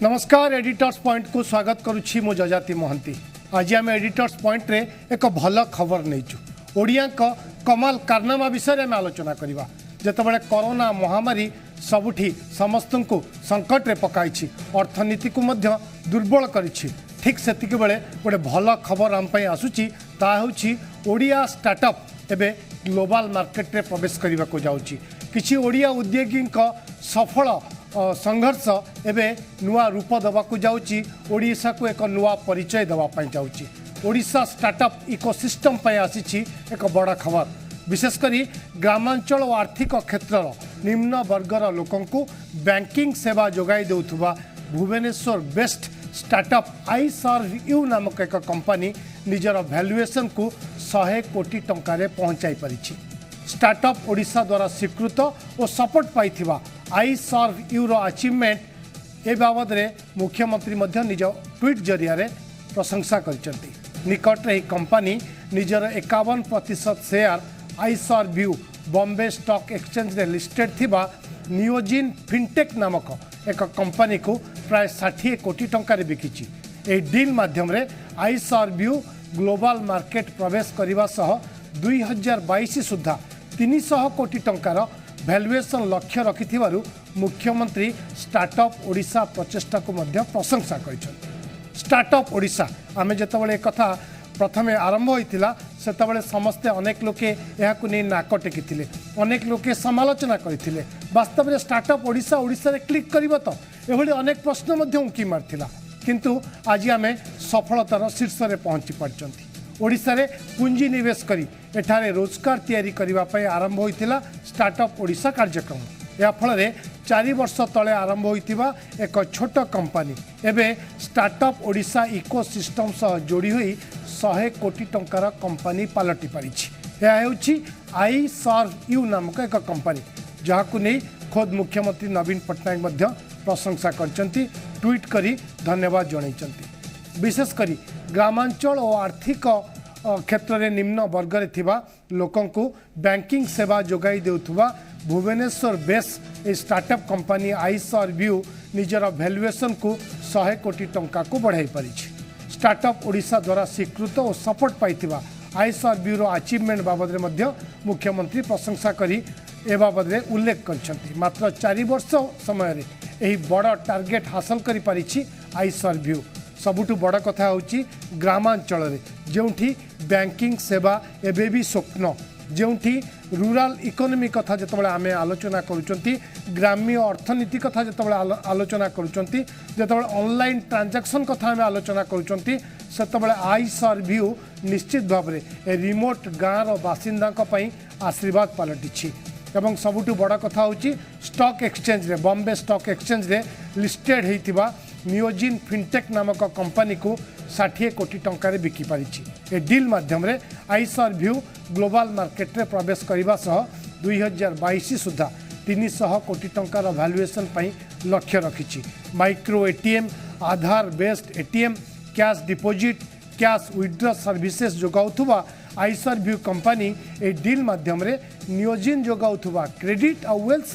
नमस्कार editors point को स्वागत करुछि मो जजाति महंती। आज आम एडिटर्स पॉइंट रे एक भल खबर नहींचु ओडिया कमाल कारनामा विषय में आलोचना करवा। जेतेबेले कोरोना महामारी सबुठी समस्त को संकट रे पकाई अर्थनीति को मध्य दुर्बल करिछि। ठीक सेतिक बेले गोटे भल खबर आम पई आसुछि ता होछि ओडिया स्टार्टअप एबे ग्लोबल मार्केट रे प्रवेश करने को जाउछि। किछि ओडिया उद्योगी सफल संघर्ष एबे नुआ रूप देवाक जाउछि। ओडिशा को एक नुआ परिचय देवा पई जाउछि। ओडिशा स्टार्टअप इकोसिस्टम पई आसीछि एक बड़ा खबर। विशेषकर ग्रामांचल और आर्थिक क्षेत्र निम्न वर्गर लोकंकु बैंकिंग सेवा जोगाई देउथुबा Bhubaneswar best startup I serve you नामक एक कंपनी निजर वैल्यूएशन को 100 कोटी टंकार पहुंचाई परिछि। स्टार्टअप ओडिशा द्वारा स्वीकृत और सपोर्ट पाइथिबा आई सर्व यूर अचीवमेंट ए बाबद रे मुख्यमंत्री मध्य निज ट्वीट जरिया रे प्रशंसा करचंती। निकट रे कंपनी निजर 51% शेयर आई सर्व यू बॉम्बे स्टॉक एक्सचेंज रे लिस्टेड थिबा नियोजिन फिनटेक नामक एक कंपनी को प्राय 60 कोटी टंकार बिकिछि। ए डील माध्यम रे आई सर्व यू ग्लोबल मार्केट प्रवेश करने सह 2022 सुधा 300 कोटी टंकार वैल्यूएशन लक्ष्य रखिथिबारु मुख्यमंत्री स्टार्टअप ओडिशा प्रचेष्टा को मध्य प्रशंसा करिछन। स्टार्टअप ओडिशा आमे जेतबेले कथा प्रथमे आरंभ होइतिला सेतबेले समस्ते अनेक लोके एहाकु नै नाक टेकिथिले, अनेक लोके समालोचना करथिले। वास्तव में स्टार्टअप ओडिशा ओडिशा रे क्लिक करिवो तो एभली अनेक प्रश्न मध्य उंकी मारथिला, किंतु आज आमे सफलतार शीर्ष रे पहुंची पारचंती। ओडिशा रे पूंजी निवेश करी एठारे रोजगार तैयारी करबा पई आरंभ होइतिला स्टार्टअप ओडिशा कार्यक्रम। या फल 4 वर्ष तले आरंभ होइतिबा एक छोट कंपनी एबे स्टार्टअप ओडिशा इकोसिस्टम सह जोड़ी हुई 100 कोटी टंकार कंपनी पलटि पारिछि। यह हेउछि आई सर्व यू नामक एक कंपनी जहाकु नै खुद मुख्यमंत्री नवीन पट्टनायक मध्य प्रशंसा करचंती, ट्वीट करी धन्यवाद जणाइचंती। विशेषकर ग्रामांचल और आर्थिक क्षेत्र में निम्न वर्ग रे थिबा लोकंकु बैंकिंग सेवा जोगाई देउथुबा भुवनेश्वर बेस ए startup company I serve you निजर वैल्यूएशन को 100 कोटी टंका को बढ़ाई पारिछि। स्टार्टअप ओडिशा द्वारा स्वीकृत और सपोर्ट पाइथिबा आई सर्व यू रो अचीवमेंट बाबद रे मध्य मुख्यमंत्री प्रशंसा करी ए बाबद रे उल्लेख करछंती। मात्र 4 वर्ष समय रे एही बड़ टार्गेट हासिल करि पारिछि आई सर्व यू। सबुठु बड़ कथा होची ग्रामांचल रे जोंठी बैंकिंग सेवा एबे भी स्वप्न, जोंठी रूरल इकोनॉमी कथा जतबेले आमे आलोचना करूचंती, ग्राम्य अर्थनीति कथा जतबेले आलोचना करूचंती, जतबेले ऑनलाइन ट्रांजैक्शन कथा आमे आलोचना करूचंती, सेतबेले आई सर्व यू निश्चित भाव में रिमोट गाँव बासिंदा पई आशीर्वाद पलटिछि। एवं सबुठु बड़ कथा होची स्टॉक एक्सचेंज रे बॉम्बे स्टॉक एक्सचेंज रे लिस्टेड हेतिबा नियोजिन फिनटेक नामक कंपनी को 60 कोटी टंकार बिकी पारिछि। ए डील माध्यम रे आई सर्व यू ग्लोबल मार्केट रे प्रवेश करने सह 2022 सुधा 300 कोटी टंकार वैल्यूएशन पई लक्ष्य रखिछि। Micro ATM, Aadhaar based ATM, cash deposit, cash withdraw services जोगाउथुबा आई सर्व यू कंपनी ए डील माध्यम रे नियोजिन जोगाउथुबा क्रेडिट और वेल्थ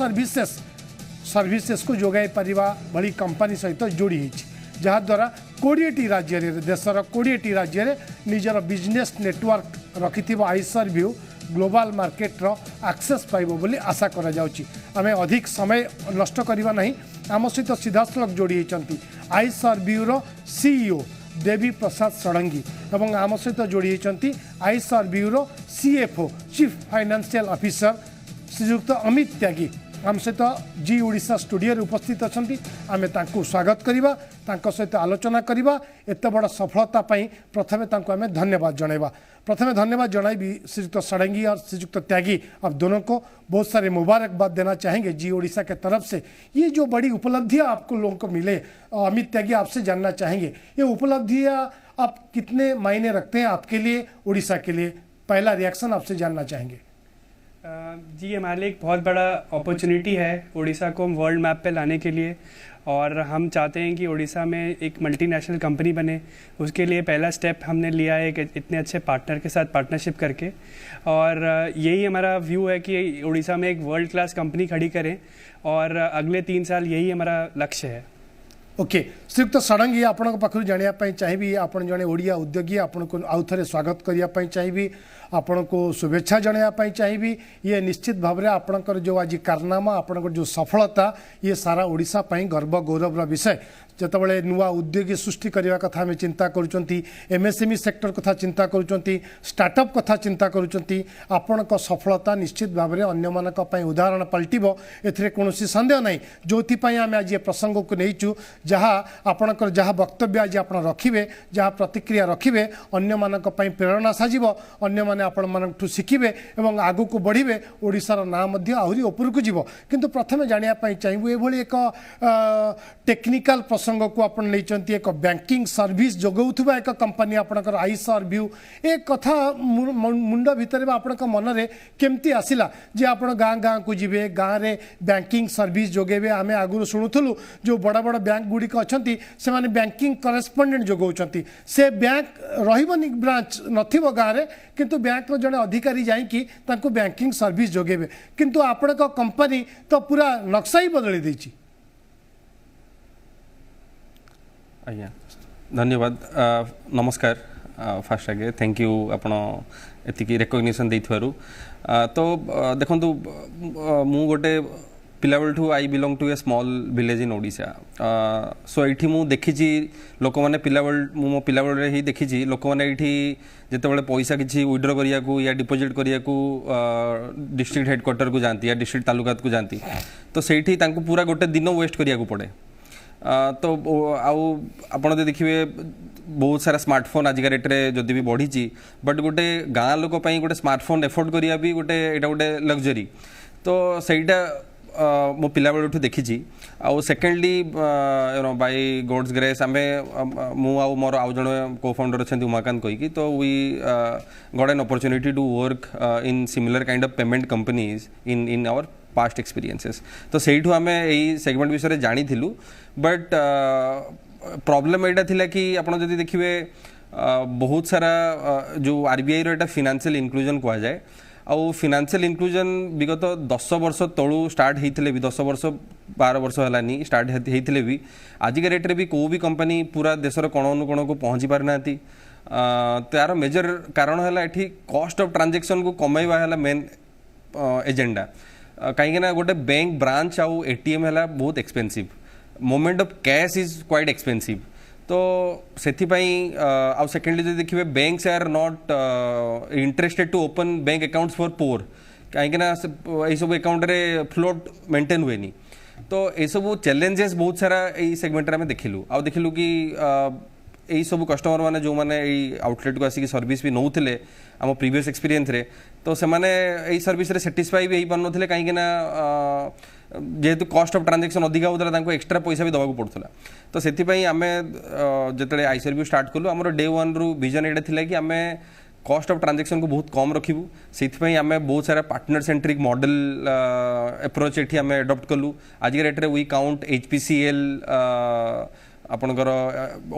सर्विसेज को जोगाई पारिबा भली कंपनी सहित जोड़ी होइछि, जहा द्वारा 20टी राज्य रे देशर 20टी राज्य रे निजर बिजनेस नेटवर्क रखिथिबा I serve you global market रो एक्सेस पाइबो बोली आशा करा जाउछि। आमे अधिक समय नष्ट करिबा नहीं, आम सहित सीधासलख जोड़ी होइचंती आई सर्व यू रो सीईओ देवी प्रसाद षडंगी एवं आम सहित जोड़ी होइचंती आई सर्व यू रो CFO chief financial officer Shriyukta Amit Tyagi आम सहित जी ओडिशा स्टूडियो रे उपस्थित अछंती। आमे तांको स्वागत करिबा, तांको सहित आलोचना करिबा। एते बड़ सफलता पई प्रथमे तांको आमे धन्यवाद जणाइबा। प्रथमे धन्यवाद जणाइबी श्रीयुक्त षडंगी और श्रीयुक्त त्यागी, आप दोनों को बहुत सारे मुबारकबाद देना चाहेंगे जी ओडिशा के तरफ से। ये जो बड़ी उपलब्धियां आपको लोगों को मिले, अमित त्यागी आपसे जानना चाहेंगे ये उपलब्धियां आप कितने मायने रखते हैं आपके लिए, ओडिशा के लिए? पहला रिएक्शन आपसे जानना चाहेंगे। जी, हमारे लिए एक बहुत बड़ा अपॉर्चुनिटी है उड़ीसा को वर्ल्ड मैप पे लाने के लिए, और हम चाहते हैं कि उड़ीसा में एक मल्टीनेशनल कंपनी बने। उसके लिए पहला स्टेप हमने लिया है एक इतने अच्छे पार्टनर के साथ पार्टनरशिप करके, और यही हमारा व्यू है कि उड़ीसा में एक वर्ल्ड क्लास कंपनी खड़ी करें, और अगले 3 साल यही हमारा लक्ष्य है। ओके श्रीयुक्त षडंगी आपण पाखु जानापी चाहिए आपण जड़े ओडिया उद्योगी आपण को आउ थे स्वागत करने चाहिए आपण को शुभेच्छा जनवाई चाहिए ये निश्चित भाव में आपणकर जो आज कारनामा आपणकर जो सफलता ये सारा ओडिशा पई गर्व गौरव विषय जितेबाला नुआ उद्योगी सृष्टि करने कथा आम चिंता करेमएसएमई सेक्टर कथा चिंता कर स्टार्टअप कथा चिंता करण सफलता निश्चित भाव में अन्य उदाहरण पलटो ए सन्देह ना जो आम आज ये प्रसंग को नहींचु जहाँ आपणकर जहाँ वक्तव्य आज आप रखिए जहाँ प्रतिक्रिया रखिए अन्य प्रेरणा साजिब अन्य मैंने आपण शिखिबे और आगु को बढ़े ओडिशार नाम आहरी ऊपर को जीव किंतु प्रथम जानापी चाहिए ये एक टेक्निकल प्रसंग को आप एक बैंकिंग सर्विस जोगाउथुबा एक कंपनी आपणकर आईसर व्यू एक कथा मुंड भितर आपण मन में केमती आसला जे आप गाँ गाँ को जीवे गाँव में बैंकिंग सर्विस जोगेबे आम आगुरी शुणुलु जो बड़ बड़ बैंक गुड़िक अच्छा से माने बैंकिंग करेस्पोंडेंट जोगाउछंती से बैंक रहिबनी ब्रांच नथिबो गाँव में किंतु बैंक जड़े अधिकारी जाइकी तांको बैंकिंग सर्विस जोगेबे किंतु आपण कंपनी तो पूरा नक्शा ही बदली देछि। आज्ञा धन्यवाद नमस्कार फास्ट आगे थैंक यू आपण एतिकी रेकग्निशन देइथवारु तो देखंतु मु गोटे पिला बेलठू I belong to a small village in Odisha so एठी मु देखिछि लोक माने मो पिला बेल ही देखिछि लोक माने एठी जेतेबेले पैसा किछि विड्रॉ करिया को या डिपॉजिट करिया को डिस्ट्रिक्ट हेडक्वार्टर को जानती या डिस्ट्रिक्ट तालुकात को जानती तो सेठी तांको पूरा गोटे दिन वेस्ट करिया को पड़े तो आपड़ देखिए बहुत सारा स्मार्टफोन आजिका रेट रे जदि भी बढ़ी बट गोटे गाँ लोक गोटे स्मार्टफोन एफोर्ड करिया भी गोटे एटा गोटे लग्जरी तो सहीटा मो पिला बेलठू देखी आउ सेकेंडली बाय गॉड्स ग्रेस आम मु मोर आउ जन को फाउंडर अच्छा उमाकांत कहीकि तो we got an opportunity to work in similar kind of payment companies in our past experiences तो सेठू आम यही सेगमेंट विषय जानी बट प्रॉब्लम यहाँ थिला कि आपड़ जदि देखिए बहुत सारा जो आरबीआई रो एटा फाइनेंशियल इनक्लूजन कहा जाए आउ फाइनेंशियल इनक्लूजन विगत 10 वर्ष तलू स्टार्ट होते भी 10 वर्ष 12 वर्ष है स्टार्ट होते भी आजिका रेट रे भी को भी कंपनी पूरा देशर कोण अनुकोण को पहुँची पारि ना तार मेजर कारण है ये कॉस्ट ऑफ ट्रांजैक्शन को कमाइबा है मेन एजेंडा कहीं गोटे बैंक ब्रांच आउ एटीएम है बहुत expensive movement of cash is quite expensive तो से आउ सेकेंडली जो देखिए banks are not interested to open bank accounts for poor कहीं सब अकाउंट रे फ्लोट मेंटेन हुए नहीं तो ये सब चैलेंजेस बहुत सारा यही सेगमेंट में देखिलु आउ देखिलु कि यही सब कस्टमर माने जो माने आउटलेट को आसिक सर्विस भी नौले आम प्रीवियस एक्सपीरियंस रे तो से माने यही सर्विस रे सेटिस्फाई भी हो पार नथिले कहीं जेहेतु कॉस्ट ऑफ ट्रांजैक्शन अधिक होता एक्स्ट्रा पैसा भी दवाक पड़ता तो से आम जो आई सर्विस स्टार्ट कलु आम डे वन रु विजन यहाँ थिला कि आम कॉस्ट ऑफ ट्रांजैक्शन को बहुत कम रखिबू से आम बहुत सारा पार्टनर सेंट्रिक मॉडल अप्रोच ये आम एडप्ट कलु आज की रेट रे वी काउंट HPCL आपणकर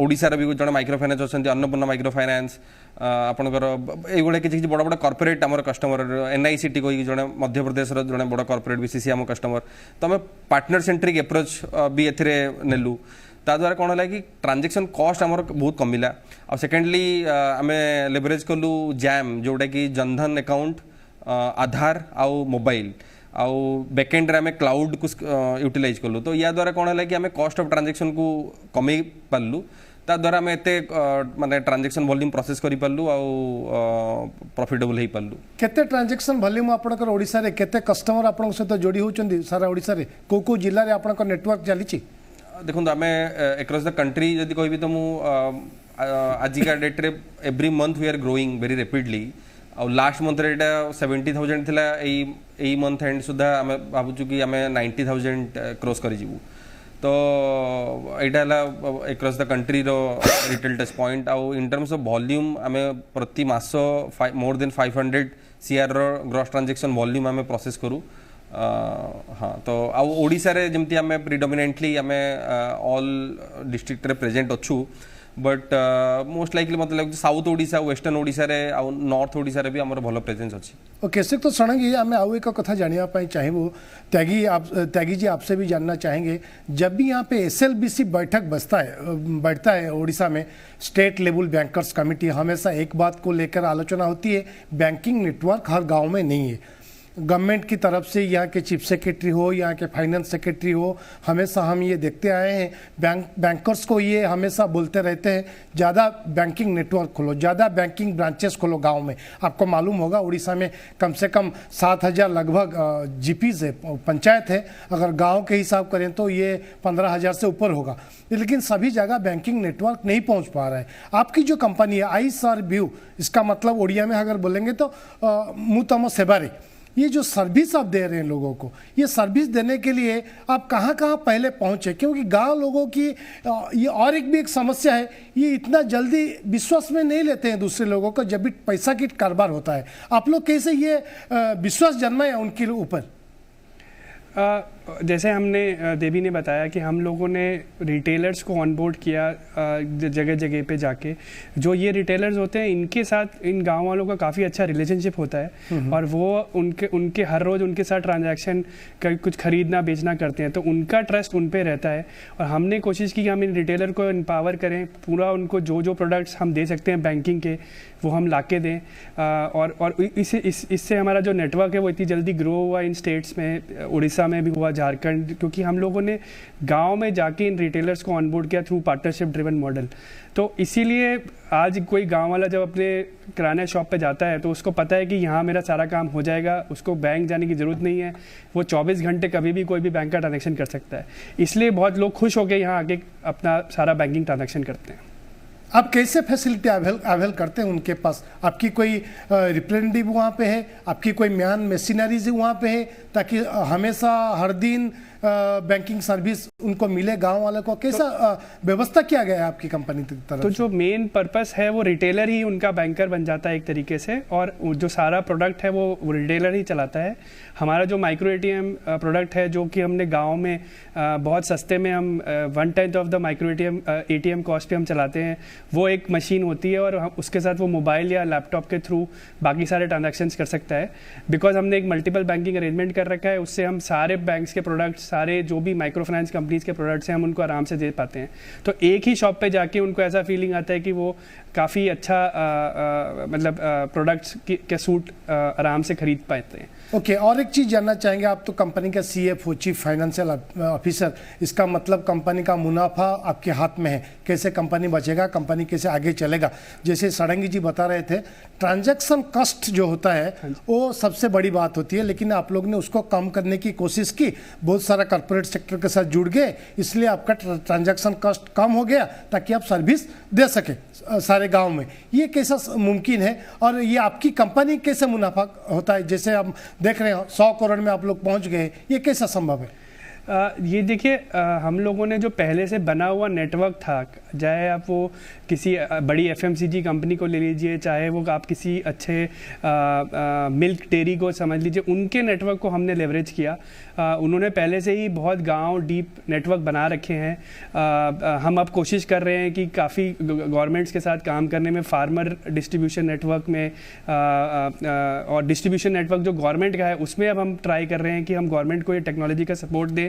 ओडिशार भी जन माइक्रो फाइनान्स अच्छा अन्नपूर्णा माइक्रो फाइनान्स आपणकर ये किसी बड़ बड़ कॉर्पोरेट आम कस्टमर NICT कही जड़े मध्य प्रदेश जड़े बड़ कॉर्पोरेट BCC आम कस्टमर तो आम पार्टनर सेंट्रिक एप्रोच भी एथिरे नेलु ताद्वारा कौन है कि ट्रांजैक्शन कॉस्ट आमर बहुत कमिला आ सेकेंडली आम लेवरेज कलु जैम जोटा कि जनधन अकाउंट आधार आउ मोबाइल आउ बैकेंड आम क्लाउड को यूटिलाइज कलु तो या द्वारा कौन है कि आम कॉस्ट ऑफ ट्रांजैक्शन को कमे पार्लु ता द्वारा आम एते माने ट्रांजैक्शन वॉल्यूम प्रोसेस करि पार्लु आउ प्रॉफिटेबल हे पार्लु केते ट्रांजैक्शन वॉल्यूम आपनकर ओडिसा रे केते कस्टमर आपन सहित जोड़ी होचंदी सारा ओडिसा रे को जिल्ला रे आपनकर नेटवर्क चली छी देखो आम अक्रॉस द कंट्री जदि कहबी तो मु आजिका डेट रे every month we are growing very rapidly आ लास्ट मंथ रे 70,000 थिला एई मंथ एंड सुधा आम भाबुचु कि आम 90,000 क्रॉस करि जीवु तो यहाँ अक्रॉस द कंट्री रो रिटेल टच पॉइंट आउ इन टर्म्स ऑफ वॉल्यूम आम प्रति मास more than 500 CR gross transaction volume आम प्रोसेस करूँ हाँ तो आउ ओडिशा रे जमती आम प्रिडोमिनेंटली आम ऑल डिस्ट्रिक्ट रे प्रेजेंट अच्छू बट मोस्ट लाइकली मतलब लगे साउथ ओडिशा वेस्टर्न ओडिशा रे आ नॉर्थ ओडिशा रे भी हमर भलो प्रेजेंस अछि। ओके सर, तो षडंगी आम आउ एक कथा जानवाई चाहेबू, त्यागी जी आपसे भी जानना चाहेंगे, जब भी यहाँ पे SLBC बैठक बैठता है उड़ीसा में, स्टेट लेवल बैंकर्स कमेटी, हमेशा एक बात को लेकर आलोचना होती है, बैंकिंग नेटवर्क हर गांव में नहीं है। गवर्नमेंट की तरफ से यहाँ के चीफ सेक्रेटरी हो, यहाँ के फाइनेंस सेक्रेटरी हो, हमेशा हम ये देखते आए हैं, बैंकर्स को ये हमेशा बोलते रहते हैं ज़्यादा बैंकिंग नेटवर्क खोलो, ज़्यादा बैंकिंग ब्रांचेस खोलो गांव में। आपको मालूम होगा उड़ीसा में कम से कम 7,000 लगभग GPs है, पंचायत है, अगर गांव के हिसाब करें तो ये 15,000 से ऊपर होगा, लेकिन सभी जगह बैंकिंग नेटवर्क नहीं पहुंच पा रहा है। आपकी जो कंपनी है आई सर्व्यू, इसका मतलब उड़िया में अगर बोलेंगे तो मुतम सेवारे, ये जो सर्विस आप दे रहे हैं लोगों को, ये सर्विस देने के लिए आप कहाँ कहाँ पहले पहुँचे? क्योंकि गांव लोगों की ये और एक भी एक समस्या है, ये इतना जल्दी विश्वास में नहीं लेते हैं दूसरे लोगों को जब भी पैसा की कारोबार होता है। आप लोग कैसे ये विश्वास जन्माए उनके ऊपर? जैसे हमने देवी ने बताया कि हम लोगों ने रिटेलर्स को ऑनबोर्ड किया जगह जगह पे जाके। जो ये रिटेलर्स होते हैं इनके साथ इन गांव वालों का काफ़ी अच्छा रिलेशनशिप होता है और वो उनके हर रोज़ उनके साथ ट्रांजैक्शन कुछ खरीदना बेचना करते हैं, तो उनका ट्रस्ट उन पे रहता है। और हमने कोशिश की कि हम इन रिटेलर को एम्पावर करें, पूरा उनको जो प्रोडक्ट्स हम दे सकते हैं बैंकिंग के वो हम ला के दें। और इससे हमारा जो नेटवर्क है वो इतनी जल्दी ग्रो हुआ इन स्टेट्स में, उड़ीसा में भी हुआ, झारखंड, क्योंकि हम लोगों ने गांव में जाके इन रिटेलर्स को ऑनबोर्ड किया थ्रू पार्टनरशिप ड्रिवन मॉडल। तो इसीलिए आज कोई गांव वाला जब अपने किराना शॉप पे जाता है तो उसको पता है कि यहाँ मेरा सारा काम हो जाएगा, उसको बैंक जाने की ज़रूरत नहीं है, वो 24 घंटे कभी भी कोई भी बैंक का ट्रांजेक्शन कर सकता है। इसलिए बहुत लोग खुश होकर यहाँ आके अपना सारा बैंकिंग ट्रांजेक्शन करते हैं। आप कैसे फैसिलिटी अवेल करते हैं उनके पास? आपकी कोई रिप्रेजेंटेटिव वहाँ पे है, आपकी कोई मैन मशीनरीज वहाँ पे है, ताकि हमेशा हर दिन बैंकिंग सर्विस उनको मिले गांव वाले को? कैसा व्यवस्था किया गया है आपकी कंपनी की तरफ? तो जो मेन पर्पस है वो रिटेलर ही उनका बैंकर बन जाता है एक तरीके से, और जो सारा प्रोडक्ट है वो रिटेलर ही चलाता है। हमारा जो माइक्रो ATM प्रोडक्ट है जो कि हमने गांव में बहुत सस्ते में हम 1/10 of the micro ATM cost पे हम चलाते हैं, वो एक मशीन होती है और उसके साथ वो मोबाइल या लैपटॉप के थ्रू बाकी सारे ट्रांजैक्शंस कर सकता है। बिकॉज हमने एक मल्टीपल बैंकिंग अरेंजमेंट कर रखा है, उससे हम सारे बैंक्स के प्रोडक्ट्स, सारे जो भी माइक्रो फाइनेंस कंपनीज के प्रोडक्ट्स हैं हम उनको आराम से दे पाते हैं। तो एक ही शॉप पे जाके उनको ऐसा फीलिंग आता है कि वो काफ़ी अच्छा मतलब प्रोडक्ट्स के सूट आराम से खरीद पाते हैं। ओके, और एक चीज़ जानना चाहेंगे, आप तो कंपनी का CFO, चीफ फाइनेंशियल ऑफिसर, इसका मतलब कंपनी का मुनाफा आपके हाथ में है, कैसे कंपनी बचेगा, कंपनी कैसे आगे चलेगा। जैसे षडंगी जी बता रहे थे, ट्रांजैक्शन कॉस्ट जो होता है वो सबसे बड़ी बात होती है, लेकिन आप लोग ने उसको कम करने की कोशिश की, बहुत सारा कॉर्पोरेट सेक्टर के साथ जुड़ गए, इसलिए आपका ट्रांजैक्शन कॉस्ट कम हो गया ताकि आप सर्विस दे सके सारे गांव में। ये कैसा मुमकिन है और ये आपकी कंपनी कैसे मुनाफा होता है? जैसे हम देख रहे हैं 100 करोड़ में आप लोग पहुंच गए, ये कैसा संभव है? ये देखिए, हम लोगों ने जो पहले से बना हुआ नेटवर्क था, चाहे आप वो किसी बड़ी FMCG कंपनी को ले लीजिए, चाहे वो आप किसी अच्छे मिल्क डेयरी को समझ लीजिए, उनके नेटवर्क को हमने लेवरेज किया। उन्होंने पहले से ही बहुत गांव डीप नेटवर्क बना रखे हैं। हम अब कोशिश कर रहे हैं कि काफ़ी गवर्नमेंट्स के साथ काम करने में, फार्मर डिस्ट्रीब्यूशन नेटवर्क में और डिस्ट्रीब्यूशन नेटवर्क जो गवर्नमेंट का है उसमें अब हम ट्राई कर रहे हैं कि हम गवर्नमेंट को ये टेक्नोलॉजी का सपोर्ट दें।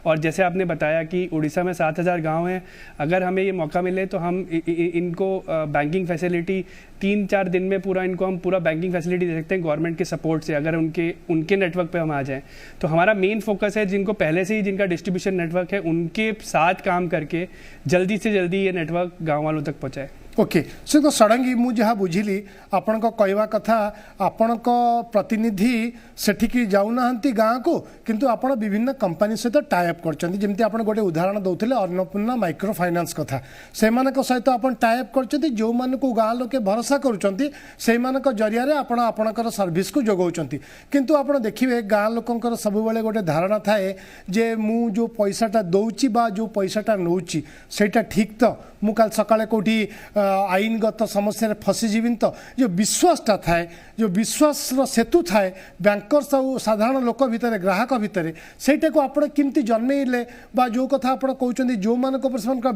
और जैसे आपने बताया कि उड़ीसा में 7,000 गांव हैं, अगर हमें ये मौका मिले तो हम इनको बैंकिंग फैसिलिटी 3-4 दिन में हम पूरा बैंकिंग फैसिलिटी दे सकते हैं गवर्नमेंट के सपोर्ट से, अगर उनके नेटवर्क पे हम आ जाएं। तो हमारा मेन फोकस है जिनको पहले से ही जिनका डिस्ट्रीब्यूशन नेटवर्क है उनके साथ काम करके जल्दी से जल्दी ये नेटवर्क गाँव वालों तक पहुँचाए। ओके, से तो षडंगी मु जहाँ बुझिली आपण को कहवा कथा, आपण को प्रतिनिधि सेठिकी जाऊना गाँ को, किंतु आपण विभिन्न कंपनी सहित टाइप करछंती। जेमती आपण गोटे उदाहरण दउथिले अन्नपूर्णा माइक्रो फाइनेंस कथा, से मानक सहित आपण टाइप करछंती, जो मान को गाँ लोके भरोसा करूछंती से मानक जरिया रे आपण आपणकर सर्विस को जोगौछंती। किंतु आपण देखिबे गाँ लोकंकर सब बेले गोटे धारणा थाए जे मु जो पैसाटा दउची बा जो पैसाटा नउची सेटा ठीक तो मु काल सकाळे कोठी आईनगत समस्या फसीजी तो जो विश्वासटा थाए जो विश्वास सेतु थाए बैंकर्स और साधारण लोक भितर ग्राहक भितर सेटा को आप केमती जन्मेले बा जो कथा आप कहते जो मान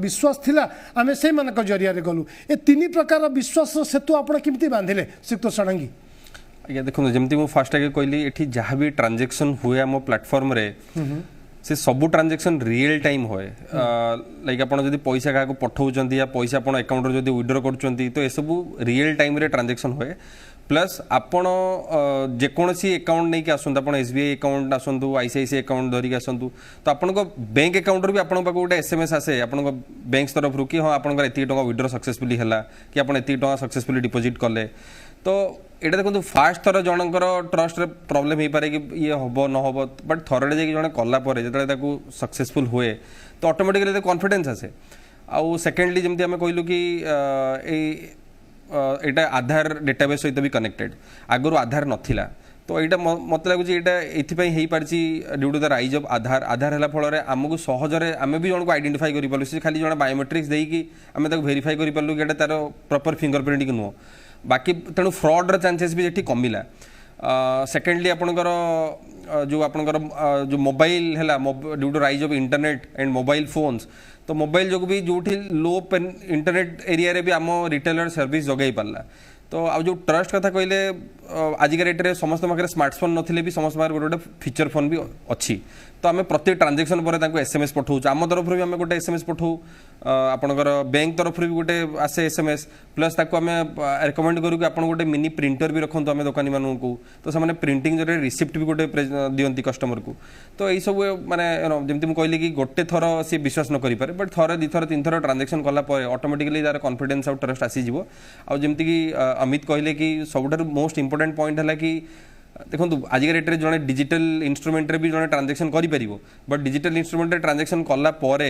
विश्वास थिला आमे से मान जरिया गलु ए तीन प्रकार विश्वास सेतु आप केमती बांधिले श्रीयुक्त षडंगी आज्ञा देखो जमती मु फास्ट आगे कहली एठी जहाँ भी ट्रांजेक्शन हुए आम प्लेटफॉर्म रे से सबू ट्रांजेक्शन रियल टाइम होए लाइक आपन जदी पैसा का पठाउचंती या पैसा आपन अकाउंट रे जदी विड्रॉ करचंती तो ए सबू रियल टाइम रे ट्रांजेक्शन होए प्लस आपन जेकोसी अकाउंट नहीं कि आसंतु आपन एसबीआई अकाउंट आसंतु आईसीआईसीआई अकाउंट धरिक आसंतु तो आपन को बैंक अकाउंट रे भी आपन पाको गोटे एसएमएस आसे आपन को बैंक तरफ रु कि हां आपन को एती टका विड्रॉ सक्सेसफुली हला कि आपन एती टका सक्सेसफुली डिपॉजिट करले तो एटा देखो फास्ट थर जनकर ट्रस्ट रे प्रॉब्लम हो पारे कि ये हम न हम बट थरडे जाकि जने कला परे जतले ताकू सक्सेसफुल हुए तो ऑटोमेटिकली कॉन्फिडेंस आसे आउ सेकेंडली जमती आम कहलु कि एटा आधार डेटाबेस सहित भी कनेक्टेड आगु आधार नथिला तो यहाँ मत लगुच यहाँ हो party due to the rise of Aadhaar Aadhaar है फल आमको सहजरे आम भी जन को आइडेंटिफाई कर पार्लु से खाली जन बायोमेट्रिक्स देकी आम भेरीफाई कर पार्लु कि तार प्रॉपर फिंगरप्रिंट की नुह बाकी तेणु फ्रॉड चांसेस भी ये कमिला सेकेंडली आपणकर जो आपणकर जो मोबाइल है due to rise of internet and mobile phones तो मोबाइल जो भी जो लो इंटरनेट एरिया रे भी आम रिटेलर सर्विस जगै पार्ला तो आ जो ट्रस्ट कथा कहले आजिका डेट रे समस्त पाखे स्मार्टफोन नथिले भी समस्त पाखे गोटे फीचर फोन भी अच्छी तो आम प्रत्येक ट्रांजेक्शन पर एसएमएस पठाऊ आम तरफ भी आम गोटे एसएमएस पठाऊ आपणकर बैंक तरफ भी गोटे आसे एसएमएस प्लस ताको आम रेकमेंड करूँ कि आप गोटे मिनी प्रिंटर भी रखु आम दोकानी मानक तो से प्रिंटिंग जरिए रिसिप्ट भी गोटे दियंती कस्टमर को तो यही सब माने जमी मुझे कहली कि गोटे थर सी विश्वास न करें बट थर दुथर तीन थर ट्रांजेक्शन कलापर ऑटोमेटिकली तार कॉन्फिडेंस और ट्रस्ट आसीज आमती कि अमित कहले कि सबुठ मोस्ट इंपोर्टेंट पॉइंट है कि देखो आजिका डेट जड़े डिजिटल इंस्ट्रूमेंट भी जड़े ट्रांजेक्शन कर बट डिजिटल इंस्ट्रूमेंट ट्रांजेक्शन कलापर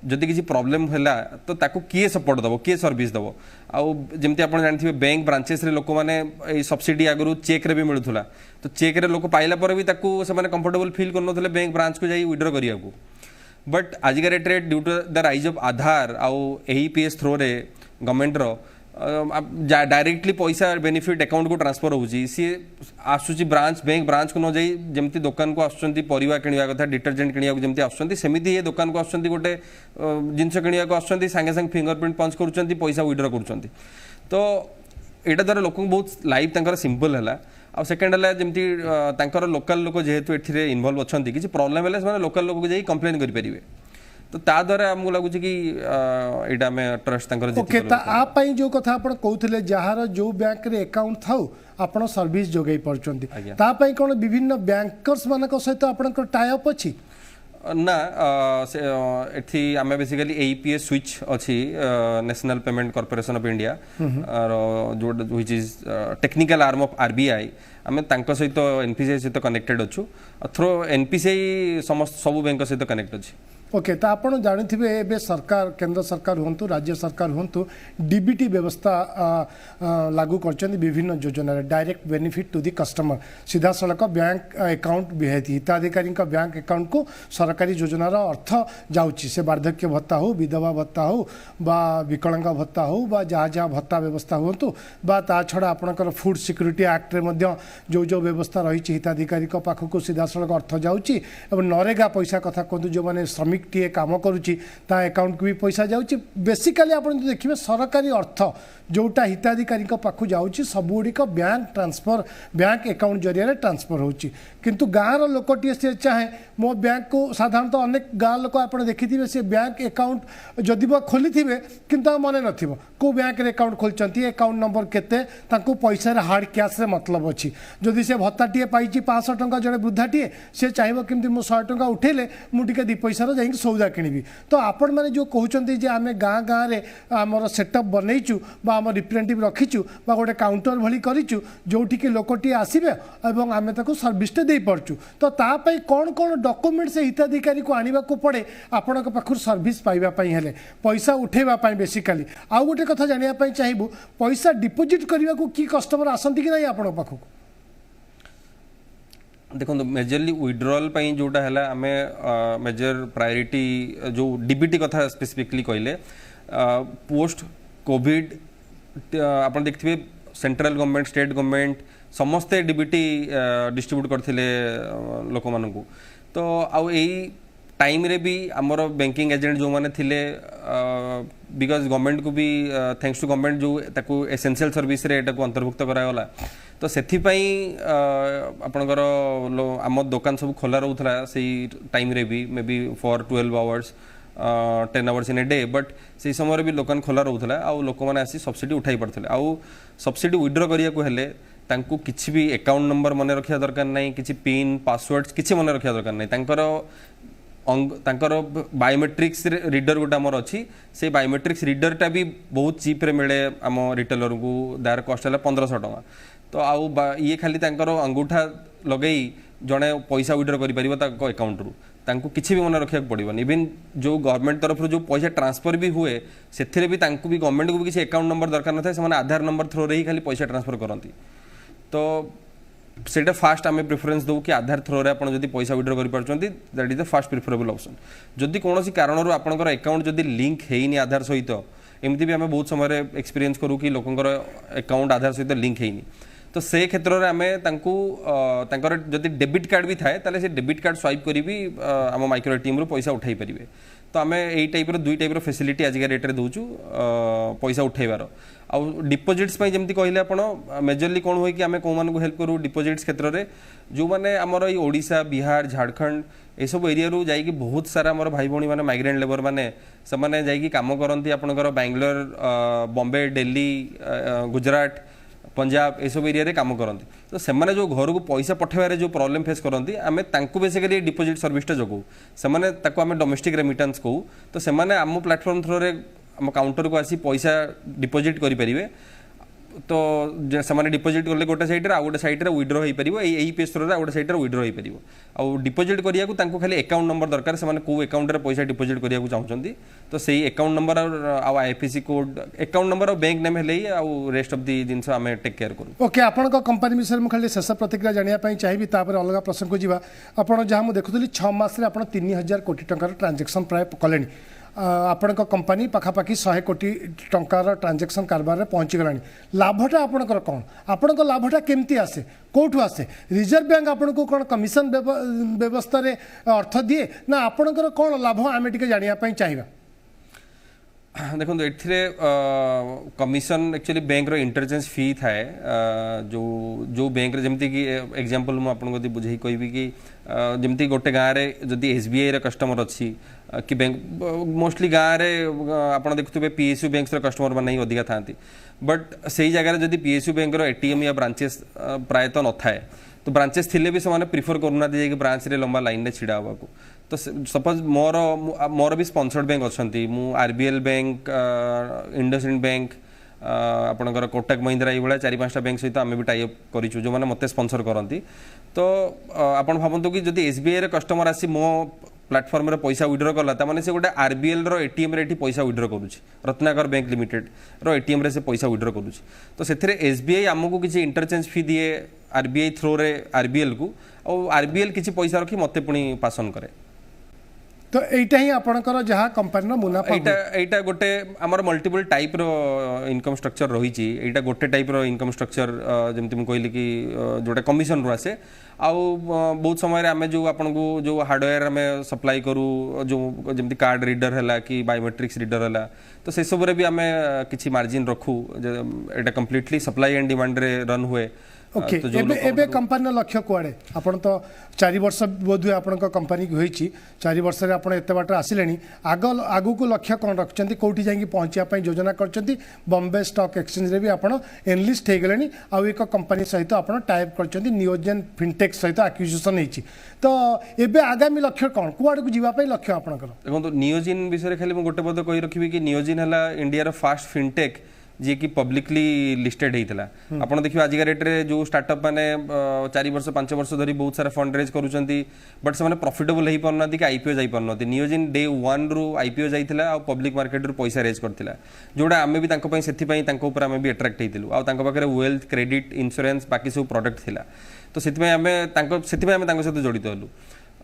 जदि किसी प्रॉब्लम है तो ताको किए सपोर्ट दबो किए सर्विस दबो आउ जमती आप जानते बैंक ब्रांचेस रे लोक मैंने सब्सिडी आगु चेक रे भी मिलूला तो चेक रे लोक पाइला पर भी ताको से कंफर्टेबल फील कर बैंक ब्रांच को जाई विड्रॉ करिया को बट आजिका डेट रे due to the rise of Aadhaar आउ एईपीएस थ्रो रे गवर्नमेंट रो डायरेक्टली पैसा बेनिफिट अकाउंट को ट्रांसफर होची सी आसुची ब्रांच बैंक ब्रांच को न जाई जमती दुकान को आसुचंती परिवा किनिया कथा डिटर्जेंट किनिया को जमती आसुचंती सेमिति ये दुकान को आसुचंती गोटे जिंस किनिया को आसुचंती संगे संगे फिंगरप्रिंट पंच करूचंती पैसा विड्रॉ करूचंती तो एटा द्वारा लोक बहुत लाइफ तांकर सिंपल हैला आ सेकेंड है जमती तांकर लोकल लोक जेहेतु एथिरे इन्वॉल्व अछंती किछि प्रॉब्लम हैले से लोकल लोक को जाई कंप्लेन करि परिबे तो ता द्वारा हमको लगुच कि एटा में ट्रस्ट तांकर ओके ता आप पई जो कथा आपण कहउथिले जहार जो बैंक रे अकाउंट थाउ आपण सर्विस जोगै परचंती ता पई कोन विभिन्न बैंकर्स मानक सहित आपण को टाई अप अछि ना एथि आमे बेसिकली एईपीएस स्विच अछि National Payment Corporation of India जो which is technical arm of RBI आमे तांको सहित एनपीसीआई सहित कनेक्टेड अछु थ्रो एनपीसीआई समस्त सब बैंक सहित कनेक्ट अछि ओके तो आप जानते ए सरकार केंद्र सरकार हूँ राज्य सरकार हूँ डीबीटी व्यवस्था लागू कर विभिन्न योजना direct benefit to the customer सीधा सड़क बैंक अकाउंट विहेती हिताधिकारी बैंक अकाउंट को सरकारी योजनार अर्थ जाऊँगी से वार्धक्य भत्ता हो विधवा भत्ता हो बा विकलांग भत्ता हो बा जहाँ जहाँ भत्ता व्यवस्था हूँ बा ता छड़ा आपणकर फूड सिक्योरिटी एक्ट रे मध्य जो जो व्यवस्था रही हिताधिकारी पाखक सीधा सड़क अर्थ जाऊँगी नरेगा पैसा कथा कहतु जो मैंने श्रमिक टीए काम करुच्ची अकाउंट को भी पैसा जाऊँगी बेसिकाली आप देखिए सरकारी अर्थ जोटा हिताधिकारी पाखु जाऊँगी सबुड़िक बैंक ट्रांसफर बैंक अकाउंट जरिया ट्रांसफर होची किंतु गाँव लोकटे से चाहे मो बैंक को साधारणतः अनेक गाँव लोक आप देखिए से बैंक अकाउंट जदि बा खोली थे किंतु मन न को बैंक रे अकाउंट खोलती अकाउंट नंबर केते पैसा हार्ड कैश रे मतलब अच्छी जदि से भत्ताटे पाई 500 टंका जड़े वृद्धाटे से चाहिए कमी मुझे 100 टंका उठेले मुझे दी पैसार जा सौदा किणवी तो आपण मैंने जो कहते हैं आम गाँ गाँव में आमर सेटअप बनईचु आम रिप्रेजेंटेटिव रखीचु गोटे काउंटर भली करूँ जोटि कि लोकटी आसबे और आम सर्विसटे दे पार्चु तो तापाई कौन कौन डॉक्यूमेंट से हिताधिकारी को आने को पड़े आपण पाखु सर्विस पाइबापी हेले पैसा उठेबापी बेसिकाली आउ गोटे कथा जानापी चाहबू पैसा डिपोजिट करने को कि कस्टमर आसती कि ना आपण पाखु देखो मेजरली विड्रॉल पई जोटा है आमे मेजर प्रायोरिटी जो डीबीटी कथा स्पेसिफिकली कहले पोस्ट कोविड आप देखिए सेंट्रल गवर्नमेंट स्टेट गवर्नमेंट समस्ते डीबीटी डिस्ट्रीब्यूट करथिले लोक मानकू तो आउ एई टाइम रे भी आमर बैंकिंग एजेंट जो माने थिले बिकॉज गवर्नमेंट को भी थैंक्स टू गवर्नमेंट जो ताकू एसेंशियल सर्विस रे एटा को अंतर्भुक्त करागला तो सेथिपाई आपणकर आम दुकान सब खोला रोला से टाइम रे भी may be for 12 hours 10 hours in a day but से समय भी दुकान खोला रोला आउ लोक मैंने आसी सब्सिडी उठाई पड़ते आउ सब्सिडी विड्रॉ करिया तांकू किसी भी अकाउंट नंबर मन रखा दरकार नहीं किसी पिन पासवर्ड किसी मन रखा दरकार नहीं तांकर बायोमेट्रिक्स रीडर गोटे आमर अच्छी से बायोमेट्रिक्स रीडरटा भी बहुत चीप रे मिले आम रिटेलर को दार कस्ट है 1500 टका तो आउ ये खाली तांकर अंगूठा लगे जड़े पैसा विड्रॉ कर अकाउंट रु तांकू किसी भी मन रखा पड़ोनी इवन जो गवर्नमेंट तरफ जो पैसा ट्रांसफर भी हुए से भी तांकू भी गवर्नमेंट को भी किसी अकाउंट नंबर दरकार न था आधार नंबर थ्रो ही खाली पैसा ट्रांसफर करती तो सेटा फास्ट आम प्रिफरेन्स दो कि आधार थ्रो रे आपन जदि पैसा विड्रॉ कर पारछंती that is the fast preferable option जदि कोनोसी कारणरू आपनकर अकाउंट जदि लिंक हेइनी आधार सहित एमती भी आम बहुत समय एक्सपीरियंस करू कि लोकंकर अकाउंट आधार सहित लिंक हेइनी तो से क्षेत्र में आमे तांकू तांकर जदि डेबिट कार्ड भी थाए ताले से डेबिट कार्ड स्वाइप करी भी आम माइक्रो टीम रो पैसा उठाई परिबे तो आम यही टाइप दुई टाइप फैसिलिटी आजिका रेट रे दउचु पैसा उठेबार आउ डिपोजिट्स जमी कहले आप मेजरली कौन हुए कि आम कौ मान हेल्प करूँ डिपोजिट्स क्षेत्र में जो मैंने आमर ओडिशा बिहार झारखंड ये सब एरिया रू जाइए बहुत सारा आम भाई भौणी मैंने माइग्रेंट लेबर मैंने से जाइए कम करती आपंकर बैंगलोर बॉम्बे दिल्ली गुजरात पंजाब ये सब एरिया रे काम करती तो से जो घर को पैसा पठेबार जो प्रॉब्लम फेस करती आम बेसिकली डिपोजिट सर्विसटा जगू से डोमेस्टिक रेमिटेंस कहू तो से आम प्लेटफॉर्म थ्रो रे आम काउंटर को आसी पैसा डिपोजिट करें तो से डिपोजिट कले गोटे साइड आ गोटे साइड विड्रॉ हो पार यही पेज थ्रो गोटे साइड विड्रॉ हो पार आउ डिपोजिट करा खाली अकाउंट नंबर दरकार से कौ अकाउंट रे पैसा डिपोजिट करने चाहते तो सही अकाउंट नंबर आउ आईएफएससी कोड अकाउंट नंबर और बैंक नेम हेले आउ रेस्ट ऑफ दी जिनस आम टेक केयर करूँ ओके आपण कंपनी विषय में खाली शेष प्रतिक्रिया जानापी चाहिए अलग प्रसंग को जावा आपड़ जहाँ मुझे देखुली 6 मास आप 3000 कोटी टंकार ट्रांजेक्शन प्राय कले आपण कंपनी पखापाखि 100 कोटी टंकार ट्रांजेक्शन कारबार पहुँची गलानी लाभटा आपणकर कौन आपण लाभटा केमती आसे कौटू आसे रिजर्व बैंक आपन को कौन कमिशन व्यवस्था रे अर्थ दिए ना आपणकर कौन लाभ आम टे जानापी चाहिए देखो ये कमिशन एक्चुअली बैंक रो इंटरचेंज फी थाए जो जो बैंक रे जमती कि एग्जांपल मु आपन को बुझे कहबी कि जमती गोटे गाँव में जदि एसबीआई रे कस्टमर अच्छी कि बैंक मोस्टली गाँव में आप देखुए पीएसयू बैंक कस्टमर मैंने ही अधिका था बट से जगह जदि पीएसयू बैंक एटीएम या ब्रांचेस प्रायतः न थाए तो ब्रांचेस थिले भी से प्रिफर करूना जाए ब्रांच रे लंबा लाइन रे छिड़ा होगा तो सपोज मोर भी स्पॉन्सर्ड बैंक अच्छा मु आरबीएल बैंक इंडसइंड बैंक आपणकर कोटक महिंद्रा ये 4-5टा बैंक सहित आम भी टाइप करूँ जो मैंने मत स्पॉन्सर करती तो आप भावतु कि जब एसबीआई रे कस्टमर आसी मो प्लेटफॉर्म रे पैसा विड्रॉ कला ताने से गोटे आरबीएल रो एटीएम रे पैसा विड्रॉ करुच्ची रत्नाकर बैंक लिमिटेड रो एटीएम रे से पैसा विड्रॉ करुच्ची तो से एसबीआई आमको किसी इंटरचेंज फी दिए आरबीआई थ्रो रे आरबीएल को और आरबीएल किसी पैसा रखी मत पुणी पास ऑन करे तो एटा ही आपनकर जहाँ कंपनी मुनाफा एटा गोटे आमर मल्टीपल टाइप रो इनकम स्ट्रक्चर रही एटा गोटे टाइप रो इनकम स्ट्रक्चर जमती मुझे कहली कि जोटा कमिशन रू आसे आउ बहुत समय आम जो आपन को जो हार्डवेयर आम सप्लाई करूँ जो जमती कार्ड रीडर है कि बायोमेट्रिक्स रीडर है तो से सब भी आम किसी मार्जिन रखू एटा कंप्लीटली सप्लाई एंड डिमांड रे रन हुए ओके एबे कंपनी लक्ष्य कुआड़े आपण तो 4 वर्ष बोधुए आपण कंपनी होईची 4 वर्ष रे आपण एते बाट आसिलेनी आगु को लक्ष्य कौन रखचंती कोठी जाई पहुंचा योजना करचंती बॉम्बे स्टॉक एक्सचेंज रे भी आपण एनलिस्ट हे गलेनी आ एक कंपनी सहित आपण टाइप करचंती नियोजन फिनटेक सहित एक्विजिशन हेची तो एबे आगामी लक्ष्य कौन कुआड़ को जीवा पई लक्ष्य आपणकर देखो नियोजन विषय रे खाली म गोटे पद कहि रखिबी कि नियोजन हला इंडिया रो फास्ट फिनटेक जी कि पब्लिकली लिस्टेड होता आपड़ देखिए आजिका रेट्रे जो स्टार्टअप मैंने 4 वर्ष 5 वर्ष धरी बहुत सारा फंड रेज करुँच बट से प्रॉफिटेबल हो पारना कि आईपीओ जाई पारना नियोजन डे 1 रु आईपीओ जाइला आ पब्लिक मार्केट रु पैसा रेज करथिला जोड़ा आमे भी तांको पई सेथि पई तांको ऊपर आमे भी अट्रैक्ट हेतिलु आ तांको पाखरे वेल्थ क्रेडिट इंश्योरेंस बाकी सब प्रोडक्ट थिला तो सेथि पई आमे तांको सेथि पई आमे तांको साथ जड़ित हलु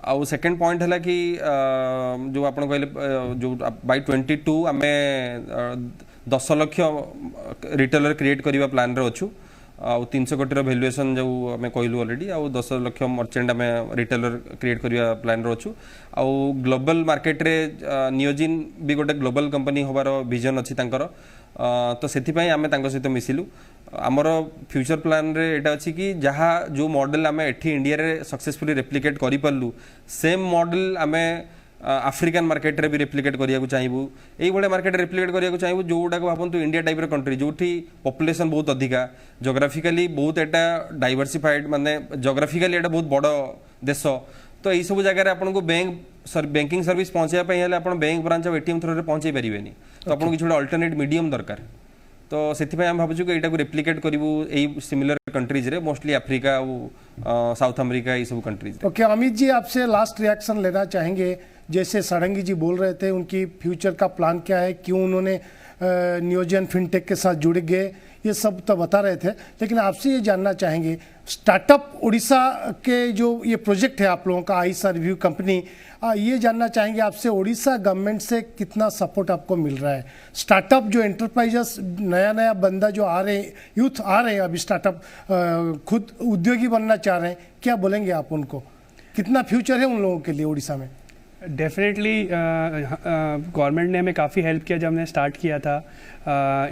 आउ सेकेंड पॉइंट है कि जो आप कहले जो बाय 22 आमे 10 लाख रिटेलर क्रिएट करवा प्लान रे अच्छू आउ 300 कोटी वैल्यूएशन जो आम कहलु ऑलरेडी आउ 10 लाख मर्चेंट आम रिटेलर क्रिएट करवा प्लान रे अच्छू आउ ग्लोबल मार्केट रे नियोजिन भी गोटे ग्लोबल कंपनी होबार विजन अच्छी तांकर तो से आम सहित मिसिलु आमर फ्यूचर प्लान रे एटा अच्छी कि जहाँ जो मॉडल आम एठी इंडिया रे सक्सेसफुली रेप्लिकेट करि परलु सेम मॉडल आम आफ्रिकान मार्केट रे भी रेप्लिकेट करिया चाहिए यही भाई मार्केट रेप्लिकेट करिया चाहिए जो गुड़ाक भावतु इंडिया टाइप कंट्री जो पॉपुलेशन बहुत अधिका जोग्राफिकली बहुत एटा डाइवर्सिफाइड माने जोग्राफिकली एटा बहुत बड़ देश तो यही सब जगह आपको बैंकिंग सर्विस पहुँचापी आप बैंक ब्रांच और एटीएम थ्रू पहुँचे पारे तो आपको किसी गोटे अल्टरनेट मीडियम दरकार तो से आम भावुँ कि यहाँ रेप्लिकेट करूँ यही सिमिलर कंट्रीज रे मोस्टली अफ्रीका और साउथ अमेरिका ये सब कंट्रीज। ओके अमित जी आपसे लास्ट रिएक्शन लेना चाहेंगे जैसे सारंगी जी बोल रहे थे उनकी फ्यूचर का प्लान क्या है क्यों उन्होंने नियोजन फिनटेक के साथ जुड़ गए ये सब तो बता रहे थे लेकिन आपसे ये जानना चाहेंगे स्टार्टअप उड़ीसा के जो ये प्रोजेक्ट है आप लोगों का आईसा रिव्यू कंपनी ये जानना चाहेंगे आपसे उड़ीसा गवर्नमेंट से कितना सपोर्ट आपको मिल रहा है स्टार्टअप जो एंटरप्राइजेस नया बंदा जो आ रहे हैं यूथ आ रहे हैं अभी स्टार्टअप खुद उद्योगी बनना चाह रहे हैं क्या बोलेंगे आप उनको कितना फ्यूचर है उन लोगों के लिए उड़ीसा में? डेफिनेटली गवर्नमेंट ने हमें काफ़ी हेल्प किया जब हमने स्टार्ट किया था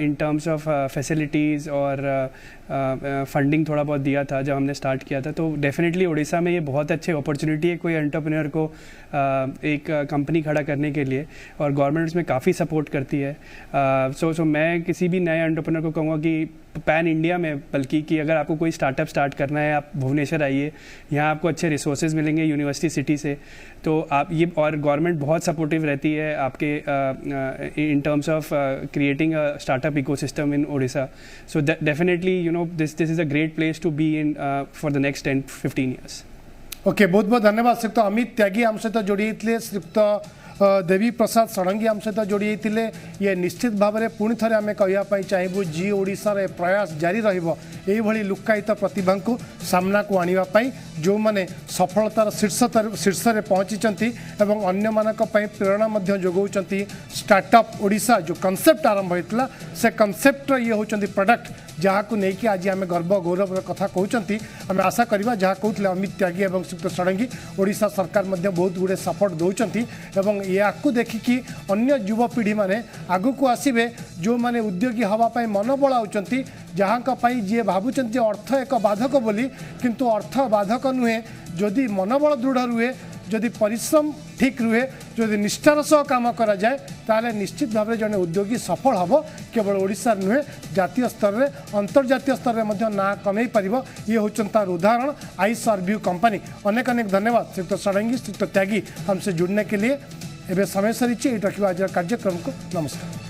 इन टर्म्स ऑफ फैसिलिटीज़ और फंडिंग थोड़ा बहुत दिया था जब हमने स्टार्ट किया था तो डेफिनेटली उड़ीसा में ये बहुत अच्छी अपॉर्चुनिटी है कोई एंटरप्रेन्योर को एक कंपनी खड़ा करने के लिए और गवर्नमेंट उसमें काफ़ी सपोर्ट करती है सो मैं किसी भी नए एंटरप्रेन्योर को कहूँगा कि पैन इंडिया में बल्कि कि अगर आपको कोई स्टार्टअप स्टार्ट करना है आप भुवनेश्वर आइए यहाँ आपको अच्छे रिसोर्सेज मिलेंगे यूनिवर्सिटी सिटी से तो आप ये और गवर्नमेंट बहुत सपोर्टिव रहती है आपके in terms of creating a startup ecosystem in Odisha so definitely you know this is a great place to be in for the next 10-15 years. Okay बहुत बहुत धन्यवाद श्रीयुक्त अमित त्यागी आम सहित जोड़ी श्रीयुक्त देवी प्रसाद षडंगी आम सहित जोड़ी ये निश्चित भाव में पुणी थे आम कहवाई चाहबू जी ओडिशार प्रयास जारी रही लुक्कायित प्रतिभा को सामना को आने जो मैंने सफलतार शीर्ष में पहुँची और अन्य मानक प्रेरणा जोगाउं स्टार्टअप ओडिशा जो कनसेप्ट आरंभ होता से कनसेप्ट ये होती प्रोडक्ट जहाँ को लेकिन आज आम गर्व गौरव कथा कहते आम आशा करवा जहाँ कहते अमित त्यागी और श्रीयुक्त षडंगी ओडिशा सरकार बहुत गुड़े सपोर्ट दौरान या देखिकी अन्य युवपीढ़ी मैंने आगु को आसवे जो मैंने उद्योगी हाँपाई मन बढ़ाऊँच जहाँ जी भावुं अर्थ एक बाधक बोली किंतु अर्थ बाधक नुहे जदि मनोबल दृढ़ रुहे जदि परिश्रम ठीक रुहे जदि निष्ठार सह काम करा जाए ताले निश्चित भाव जड़े उद्योगी सफल हम केवल ओडिशा नुहे जातीय स्तर में अंतर्जातीय स्तर में ना कमे पार ये होचन तार उदाहरण आईसा रिव्यू कंपनी। अनेक अनेक धन्यवाद श्रीयुक्त षडंगी श्रीयुक्त त्यागी हमसे जुड़ने के लिए। एवं समय सरी रखा आज कार्यक्रम को नमस्कार।